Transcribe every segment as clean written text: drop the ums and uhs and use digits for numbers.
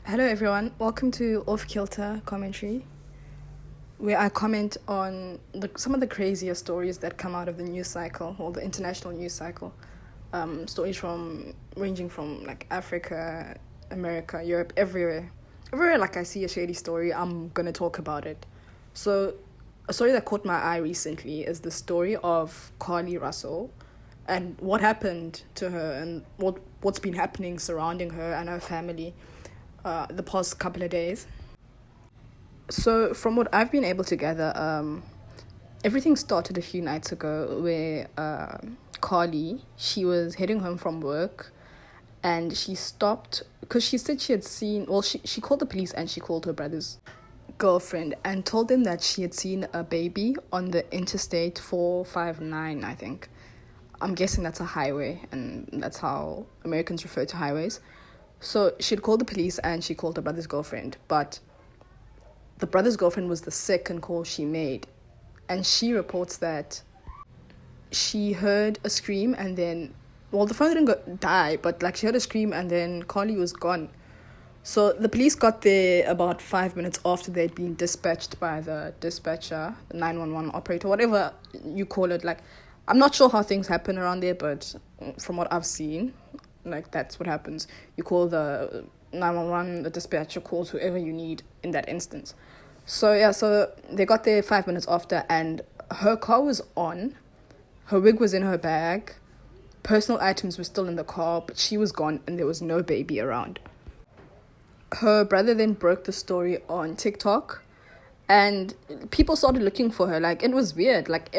Hello everyone, welcome to Kilter Commentary, where I comment on some of the crazier stories that come out of the news cycle or the international news cycle. Stories ranging from like Africa, America, Europe, everywhere. Everywhere like I see a shady story, I'm gonna talk about it. So a story that caught my eye recently is the story of Carlee Russell and what happened to her and what's been happening surrounding her and her family the past couple of days. So from what I've been able to gather, everything started a few nights ago where Carlee, she was heading home from work and she stopped because she said she had seen, she called the police and she called her brother's girlfriend and told them that she had seen a baby on the Interstate 459, I think. I'm guessing that's a highway and that's how Americans refer to highways. So she'd called the police and she called her brother's girlfriend, but the brother's girlfriend was the second call she made. And she reports that she heard a scream and then, the phone didn't die, but like she heard a scream and then Carlee was gone. So the police got there about 5 minutes after they'd been dispatched by the dispatcher, the 911 operator, whatever you call it. Like, I'm not sure how things happen around there, but from what I've seen, like that's what happens. You call the 911, the dispatcher calls whoever you need in that instance. So they got there 5 minutes after and her car was on, her wig was in her bag, personal items were still in the car, but she was gone and there was no baby around. Her brother then broke the story on TikTok and people started looking for her. Like, it was weird. Like,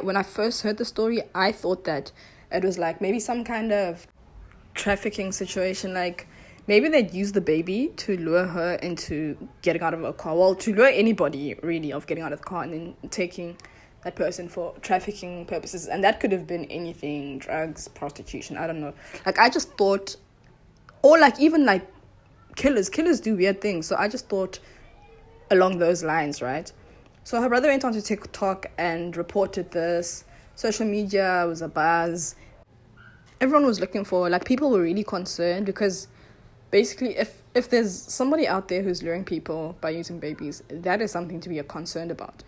when I first heard the story, I thought that it was like maybe some kind of trafficking situation, like maybe they'd use the baby to lure her into getting out of a car, to lure anybody really of getting out of the car and then taking that person for trafficking purposes. And that could have been anything, drugs, prostitution, I don't know. Like, I just thought, or like even like killers do weird things, so I just thought along those lines, right? So her brother went onto TikTok and reported this. Social media was abuzz. Everyone was looking for, like, people were really concerned because basically if there's somebody out there who's luring people by using babies, that is something to be concerned about.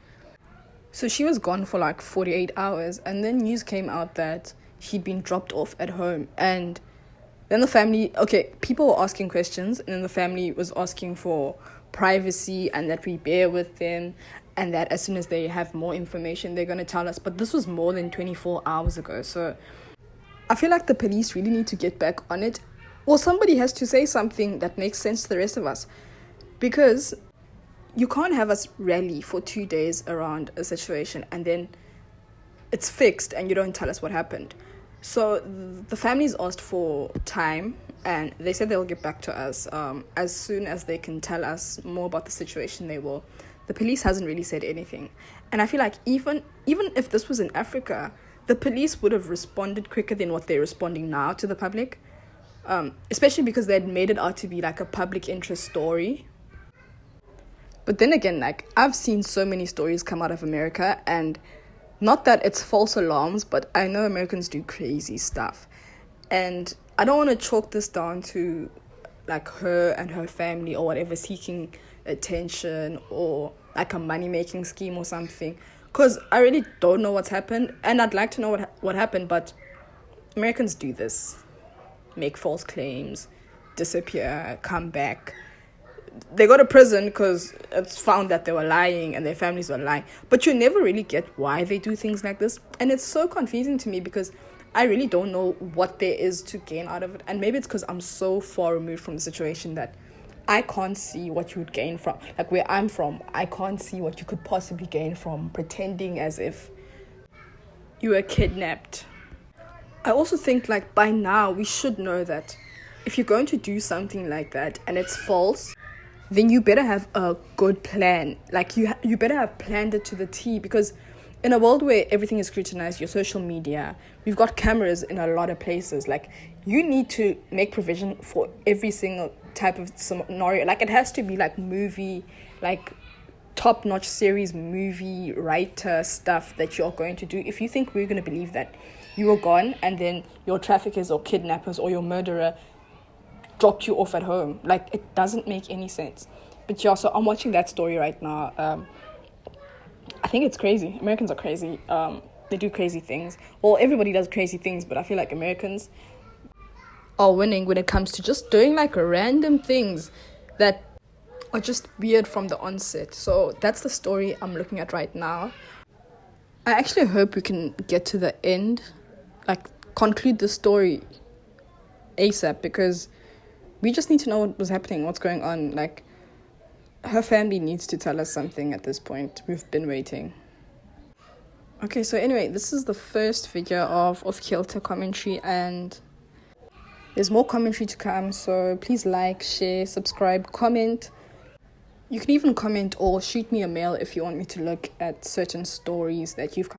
So she was gone for like 48 hours and then news came out that she'd been dropped off at home. And then the family, people were asking questions and then the family was asking for privacy and that we bear with them and that as soon as they have more information, they're going to tell us. But this was more than 24 hours ago. So I feel like the police really need to get back on it. Or somebody has to say something that makes sense to the rest of us. Because you can't have us rally for 2 days around a situation and then it's fixed and you don't tell us what happened. So the families asked for time and they said they'll get back to us as soon as they can tell us more about the situation. They will. The police hasn't really said anything. And I feel like even if this was in Africa, the police would have responded quicker than what they're responding now to the public, especially because they had made it out to be like a public interest story. But then again, like, I've seen so many stories come out of America, and not that it's false alarms, but I know Americans do crazy stuff. And I don't want to chalk this down to like her and her family or whatever seeking attention or like a money-making scheme or something. Because I really don't know what's happened, and I'd like to know what happened, but Americans do this. Make false claims, disappear, come back. They go to prison because it's found that they were lying and their families were lying. But you never really get why they do things like this. And it's so confusing to me because I really don't know what there is to gain out of it. And maybe it's because I'm so far removed from the situation that I can't see what you would gain from, like where I'm from, I can't see what you could possibly gain from pretending as if you were kidnapped. I also think like by now we should know that if you're going to do something like that and it's false, then you better have a good plan. Like you better have planned it to the T, because in a world where everything is scrutinized, your social media, we've got cameras in a lot of places. Like, you need to make provision for every single type of scenario. Like, it has to be like movie, like top-notch series movie writer stuff that you're going to do. If you think we're going to believe that you were gone and then your traffickers or kidnappers or your murderer dropped you off at home. Like, it doesn't make any sense. But yeah, so I'm watching that story right now. I think it's crazy. Americans are crazy. They do crazy things. Well, everybody does crazy things, but I feel like Americans are winning when it comes to just doing like random things that are just weird from the onset. So that's the story I'm looking at right now. I actually hope we can get to the end, like conclude the story ASAP, because we just need to know what was happening, what's going on. Like, her family needs to tell us something at this point. We've been waiting. Okay, so anyway, this is the first figure of Kilter Commentary, and there's more commentary to come, so please like, share, subscribe, comment. You can even comment or shoot me a mail if you want me to look at certain stories that you've